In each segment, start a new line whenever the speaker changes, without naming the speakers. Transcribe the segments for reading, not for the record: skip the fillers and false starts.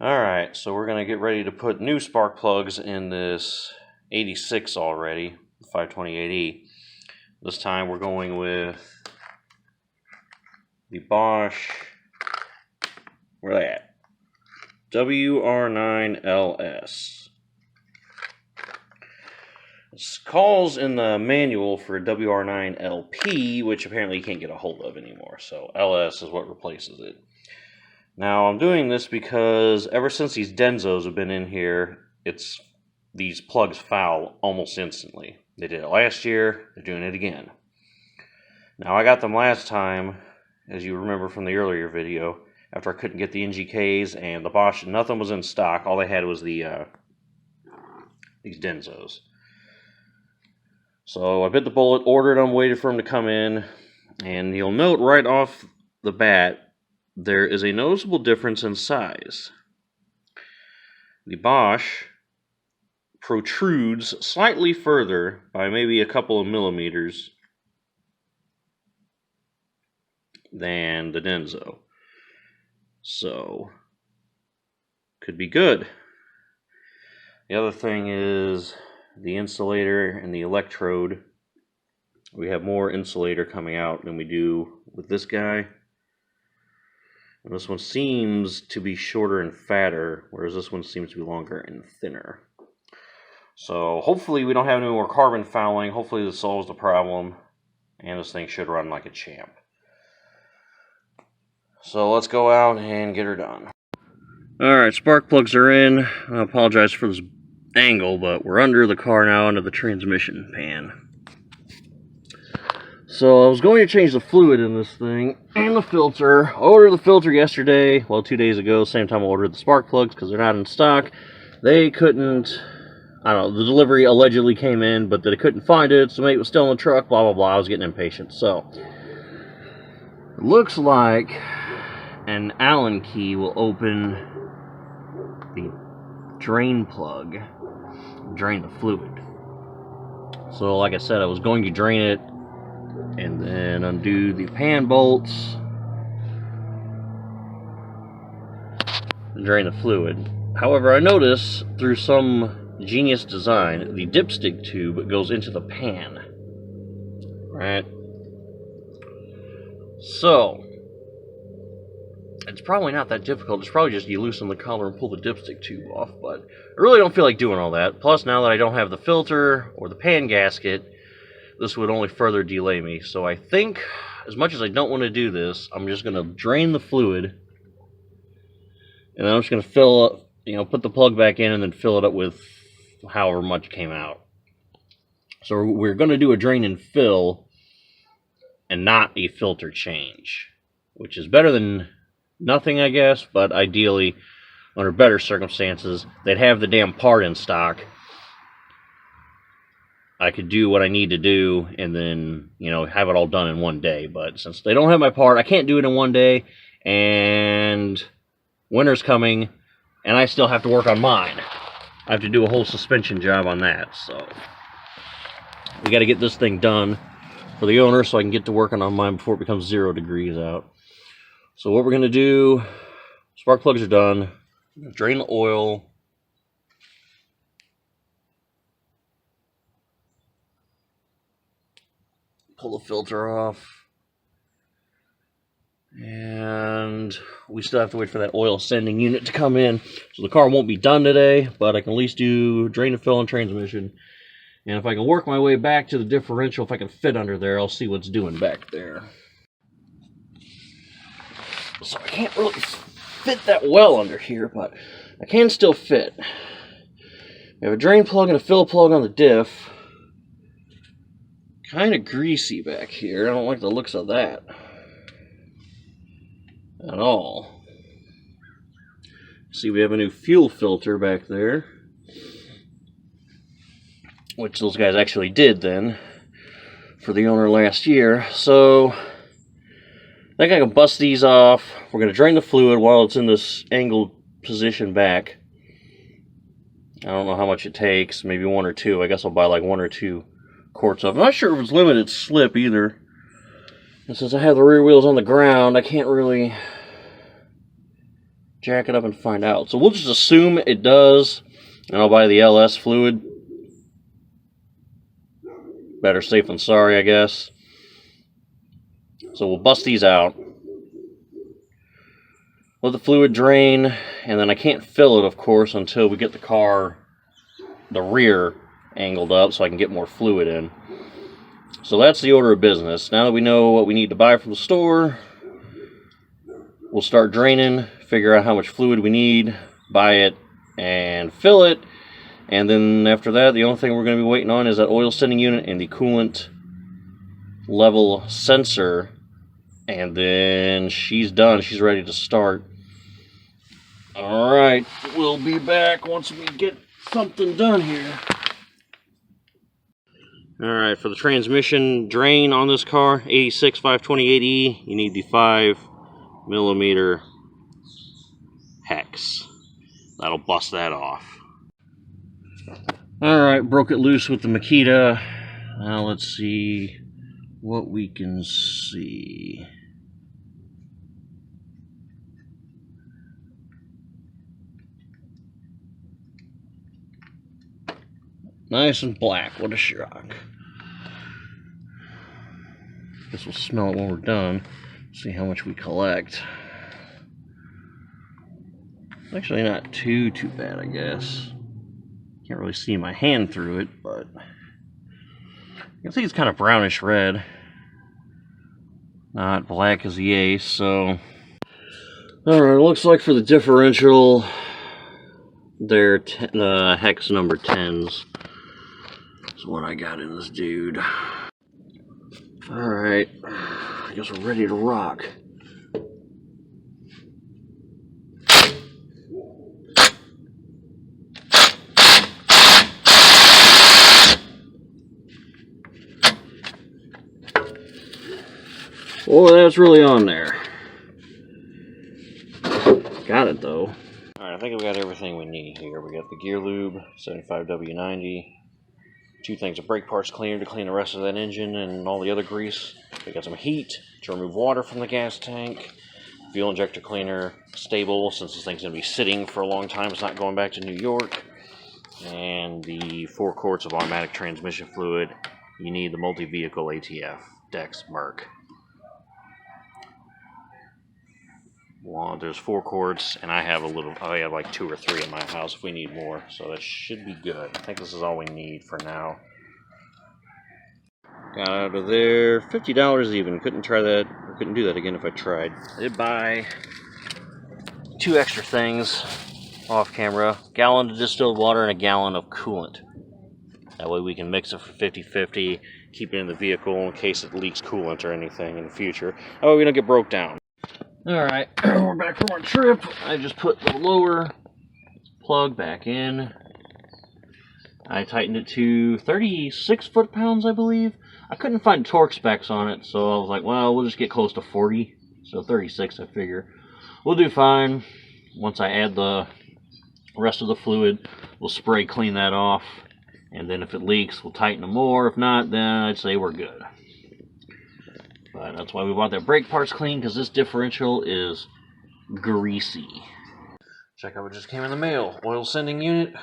Alright, so we're going to get ready to put new spark plugs in this 86 already, 528E. This time we're going with the Bosch, where are they at? WR9LS. It calls in the manual for WR9LP, which apparently you can't get a hold of anymore, so LS is what replaces it. Now, I'm doing this because ever since these Denzos have been in here, these plugs foul almost instantly. They did it last year, they're doing it again. Now, I got them last time, as you remember from the earlier video, after I couldn't get the NGKs and the Bosch, nothing was in stock. All they had was these Denzos. So I bit the bullet, ordered them, waited for them to come in, and you'll note right off the bat, there is a noticeable difference in size. The Bosch protrudes slightly further by maybe a couple of millimeters than the Denso. So, could be good. The other thing is the insulator and the electrode. We have more insulator coming out than we do with this guy. And this one seems to be shorter and fatter, whereas this one seems to be longer and thinner. So hopefully we don't have any more carbon fouling. Hopefully this solves the problem. And this thing should run like a champ. So let's go out and get her done. Alright, spark plugs are in. I apologize for this angle, but we're under the car now, under the transmission pan. So I was going to change the fluid in this thing and the filter. I ordered the filter yesterday, well 2 days ago, same time I ordered the spark plugs because they're not in stock. They couldn't, I don't know, the delivery allegedly came in, but they couldn't find it, so maybe it was still in the truck, blah blah blah. I was getting impatient. So it looks like an Allen key will open the drain plug, drain the fluid. So like I said, I was going to drain it and then undo the pan bolts and drain the fluid. However, I notice through some genius design, the dipstick tube goes into the pan. Right? So, it's probably not that difficult. It's probably just you loosen the collar and pull the dipstick tube off, but I really don't feel like doing all that. Plus, now that I don't have the filter or the pan gasket, this would only further delay me. So I think, as much as I don't want to do this, I'm just going to drain the fluid, and then I'm just going to fill up, put the plug back in and then fill it up with however much came out. So we're going to do a drain and fill and not a filter change, which is better than nothing, I guess, but ideally, under better circumstances, they'd have the damn part in stock. I could do what I need to do and then, have it all done in one day. But since they don't have my part, I can't do it in one day. And winter's coming, and I still have to work on mine. I have to do a whole suspension job on that. So we got to get this thing done for the owner so I can get to working on mine before it becomes 0 degrees out. So what we're going to do, spark plugs are done. Drain the oil. Pull the filter off, and we still have to wait for that oil sending unit to come in. So the car won't be done today, but I can at least do drain and fill and transmission. And if I can work my way back to the differential, if I can fit under there, I'll see what's doing back there. So I can't really fit that well under here, but I can still fit. We have a drain plug and a fill plug on the diff. Kind of greasy back here. I don't like the looks of that at all. See, we have a new fuel filter back there, which those guys actually did then for the owner last year. So I think I can bust these off. We're going to drain the fluid while it's in this angled position back. I don't know how much it takes, maybe 1 or 2. I guess I'll buy like 1 or 2 quarts of. I'm not sure if it's limited slip either. And since I have the rear wheels on the ground, I can't really jack it up and find out. So we'll just assume it does, and I'll buy the LS fluid. Better safe than sorry, I guess. So we'll bust these out. Let the fluid drain, and then I can't fill it, of course, until we get the car, the rear, angled up so I can get more fluid in. So that's the order of business. Now that we know what we need to buy from the store, we'll start draining, figure out how much fluid we need, buy it, and fill it. And then after that, the only thing we're going to be waiting on is that oil sending unit and the coolant level sensor. And then she's done. She's ready to start. Alright, we'll be back once we get something done here. Alright, for the transmission drain on this car, 86 528E, you need the 5mm hex. That'll bust that off. Alright, broke it loose with the Makita. Now let's see what we can see. Nice and black, what a shock. Guess we'll smell it when we're done. See how much we collect. Actually not too bad, I guess. Can't really see my hand through it, but you can see it's kind of brownish red. Not black as the Ace, so. Alright, looks like for the differential, they're hex number 10s. That's what I got in this dude. Alright, I guess we're ready to rock. Oh, that's really on there. Got it though. Alright, I think we got everything we need here. We got the gear lube, 75W90. 2 things of brake parts cleaner to clean the rest of that engine and all the other grease. We got some heat to remove water from the gas tank. Fuel injector cleaner, stable, since this thing's going to be sitting for a long time. It's not going back to New York. And the 4 quarts of automatic transmission fluid. You need the multi-vehicle ATF, Dex, Merc. Well, there's 4 quarts, and I have like 2 or 3 in my house if we need more, so that should be good. I think this is all we need for now. Got out of there, $50 even. Couldn't try that, or couldn't do that again if I tried. I did buy 2 extra things off camera. Gallon of distilled water and a gallon of coolant. That way we can mix it for 50-50, keep it in the vehicle in case it leaks coolant or anything in the future. That way we don't get broke down. Alright, we're back from our trip. I just put the lower plug back in. I tightened it to 36 foot-pounds, I believe. I couldn't find torque specs on it, so I was like, well, we'll just get close to 40. So 36, I figure. We'll do fine. Once I add the rest of the fluid, we'll spray clean that off. And then if it leaks, we'll tighten them more. If not, then I'd say we're good. But that's why we bought that brake parts clean, because this differential is greasy. Check out what just came in the mail. Oil sending unit,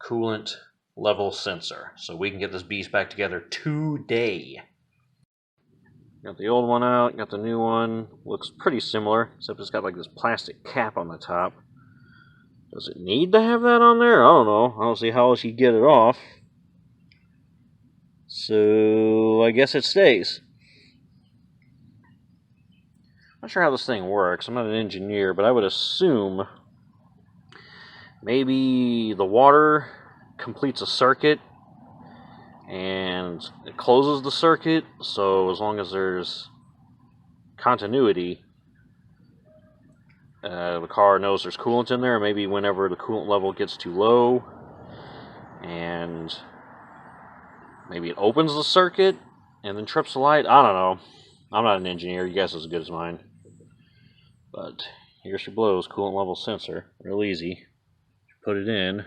coolant level sensor. So we can get this beast back together today. Got the old one out, got the new one. Looks pretty similar, except it's got like this plastic cap on the top. Does it need to have that on there? I don't know. I don't see how else you get it off. So I guess it stays. Not sure how this thing works. I'm not an engineer, but I would assume maybe the water completes a circuit and it closes the circuit, so as long as there's continuity, the car knows there's coolant in there. Maybe whenever the coolant level gets too low, and maybe it opens the circuit and then trips the light. I don't know. I'm not an engineer. You guys are as good as mine. But here she blows. Coolant level sensor. Real easy. Put it in.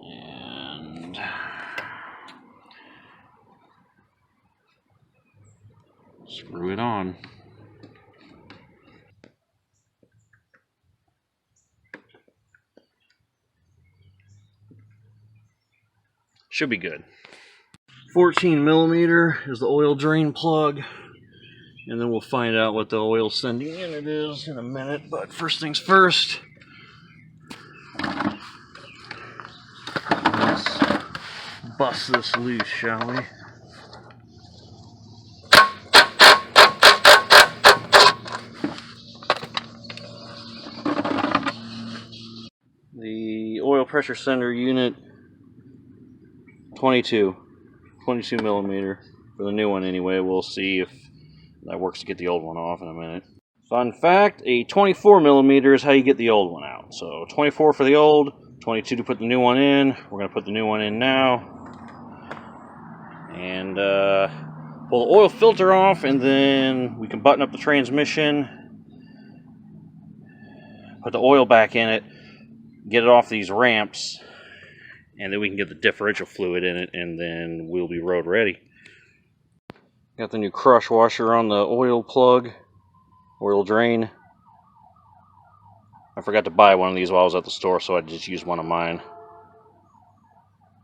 And screw it on. Should be good. 14 millimeter is the oil drain plug. And then we'll find out what the oil sending unit is in a minute. But first things first. Let's bust this loose, shall we? The oil pressure sender unit, 22 millimeter for the new one anyway. We'll see if that works to get the old one off in a minute. Fun fact, a 24 millimeter is how you get the old one out. So 24 for the old, 22 to put the new one in. We're going to put the new one in now. And pull the oil filter off, and then we can button up the transmission, put the oil back in it, get it off these ramps, and then we can get the differential fluid in it, and then we'll be road ready. Got the new crush washer on the oil plug, oil drain. I forgot to buy one of these while I was at the store, so I just used one of mine.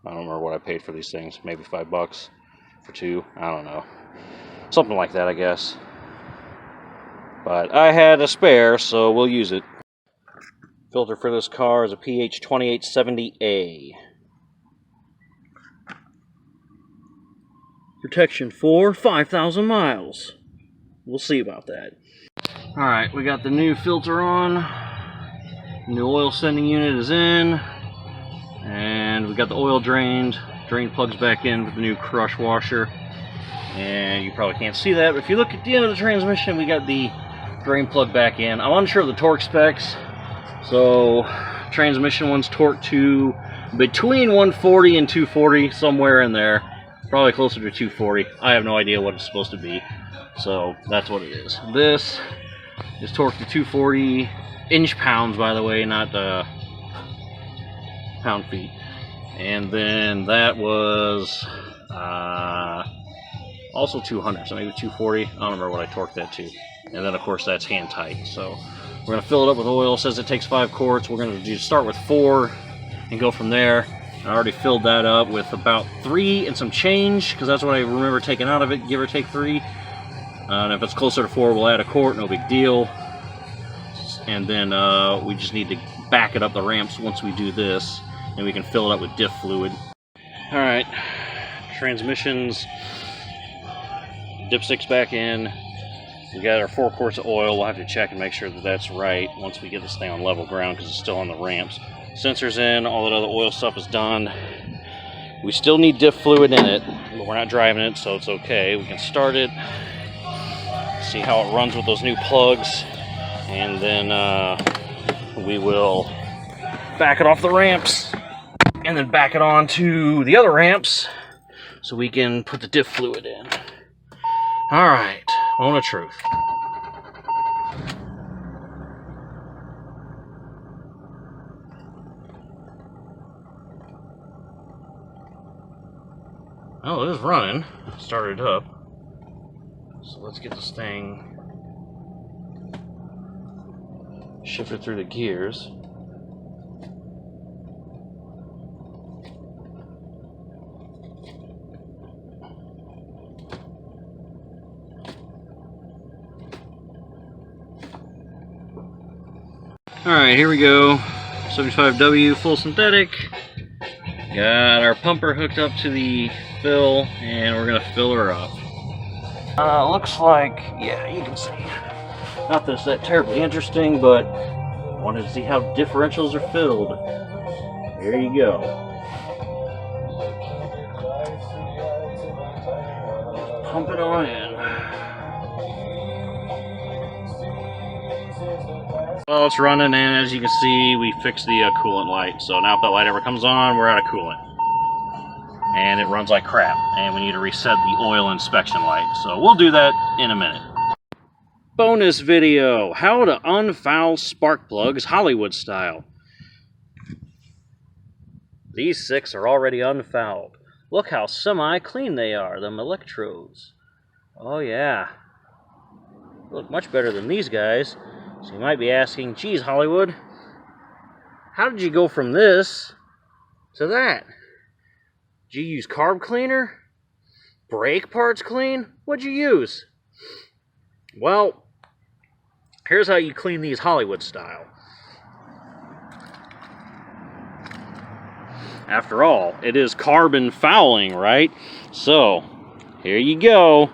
I don't remember what I paid for these things, maybe $5 for two, I don't know. Something like that, I guess. But I had a spare, so we'll use it. Filter for this car is a PH2870A. Protection for 5,000 miles. We'll see about that. Alright, we got the new filter on. The new oil sending unit is in. And we got the oil drained. Drain plugs back in with the new crush washer. And you probably can't see that, but if you look at the end of the transmission, we got the drain plug back in. I'm unsure of the torque specs. So, transmission one's torqued to between 140 and 240, somewhere in there. Probably closer to 240. I have no idea what it's supposed to be. So, that's what it is. This is torqued to 240 inch-pounds, by the way, not pound-feet. And then that was also 200, so maybe 240. I don't remember what I torqued that to. And then, of course, that's hand-tight. So, we're going to fill it up with oil. It says it takes 5 quarts. We're going to start with 4 and go from there. I already filled that up with about 3 and some change, because that's what I remember taking out of it, give or take 3. And if it's closer to 4, we'll add a quart, no big deal. And then we just need to back it up the ramps once we do this, and we can fill it up with diff fluid. Alright, transmissions, dipsticks back in. We got our 4 quarts of oil. We'll have to check and make sure that that's right once we get this thing on level ground, because it's still on the ramps. Sensors in, all that other oil stuff is done. We still need diff fluid in it, but we're not driving it, so it's okay. We can start it, see how it runs with those new plugs, and then we will back it off the ramps, and then back it on to the other ramps, so we can put the diff fluid in. Alright, moment of truth. Oh, it is running. Started up. So let's get this thing shifted through the gears. Alright, here we go. 75W full synthetic. Got our pumper hooked up to the fill, and we're gonna fill her up. Looks like, yeah, you can see. Not that it's that terribly interesting, but wanted to see how differentials are filled. There you go. Pump it on in. Well, it's running, and as you can see, we fixed the coolant light. So now if that light ever comes on, we're out of coolant. And it runs like crap, and we need to reset the oil inspection light. So we'll do that in a minute. Bonus video, how to unfoul spark plugs Hollywood style. These 6 are already unfouled. Look how semi-clean they are, them electrodes. Oh yeah. Look much better than these guys. So you might be asking, geez, Hollywood, how did you go from this to that? Did you use carb cleaner? Brake parts clean? What'd you use? Well, here's how you clean these Hollywood style. After all, it is carbon fouling, right? So, here you go.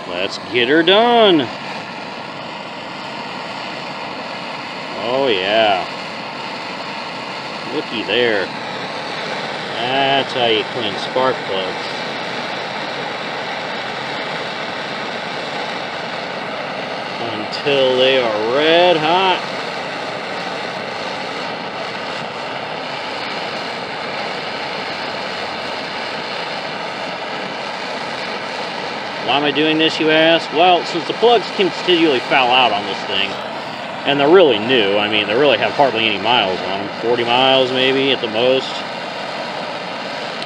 Let's get her done. Oh yeah. Looky there. That's how you clean spark plugs. Until they are red hot. Why am I doing this, you ask? Well, since the plugs continually foul out on this thing, and they're really new, I mean, they really have hardly any miles on them, 40 miles maybe at the most,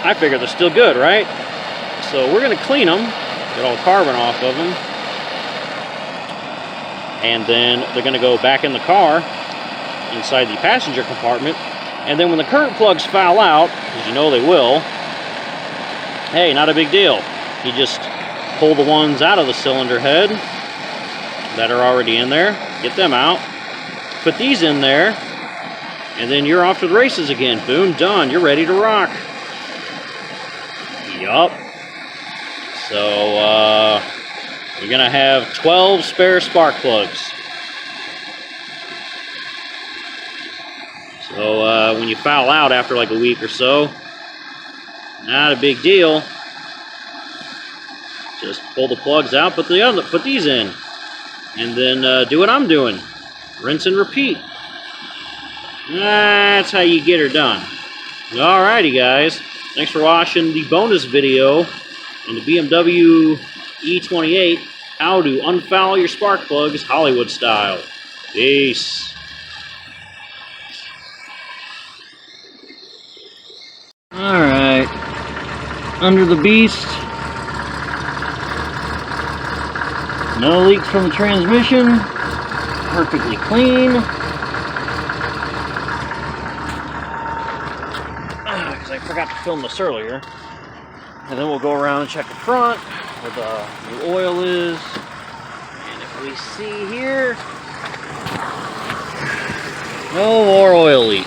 I figure they're still good, right? So we're going to clean them, get all the carbon off of them, and then they're going to go back in the car, inside the passenger compartment, and then when the current plugs foul out, as you know they will, hey, not a big deal. You just pull the ones out of the cylinder head that are already in there, get them out, put these in there, and then you're off to the races again. Boom, done, you're ready to rock. Yup. So, you're gonna have 12 spare spark plugs. So, when you foul out after like a week or so, not a big deal. Just pull the plugs out, put these in, and then do what I'm doing. Rinse and repeat. That's how you get her done. Alrighty, guys. Thanks for watching the bonus video on the BMW e28, how to unfoul your spark plugs Hollywood style. Peace. Alright. Under the beast. No leaks from the transmission. Perfectly clean. Because I forgot to film this earlier. And then we'll go around and check the front where the oil is. And if we see here, no more oil leak.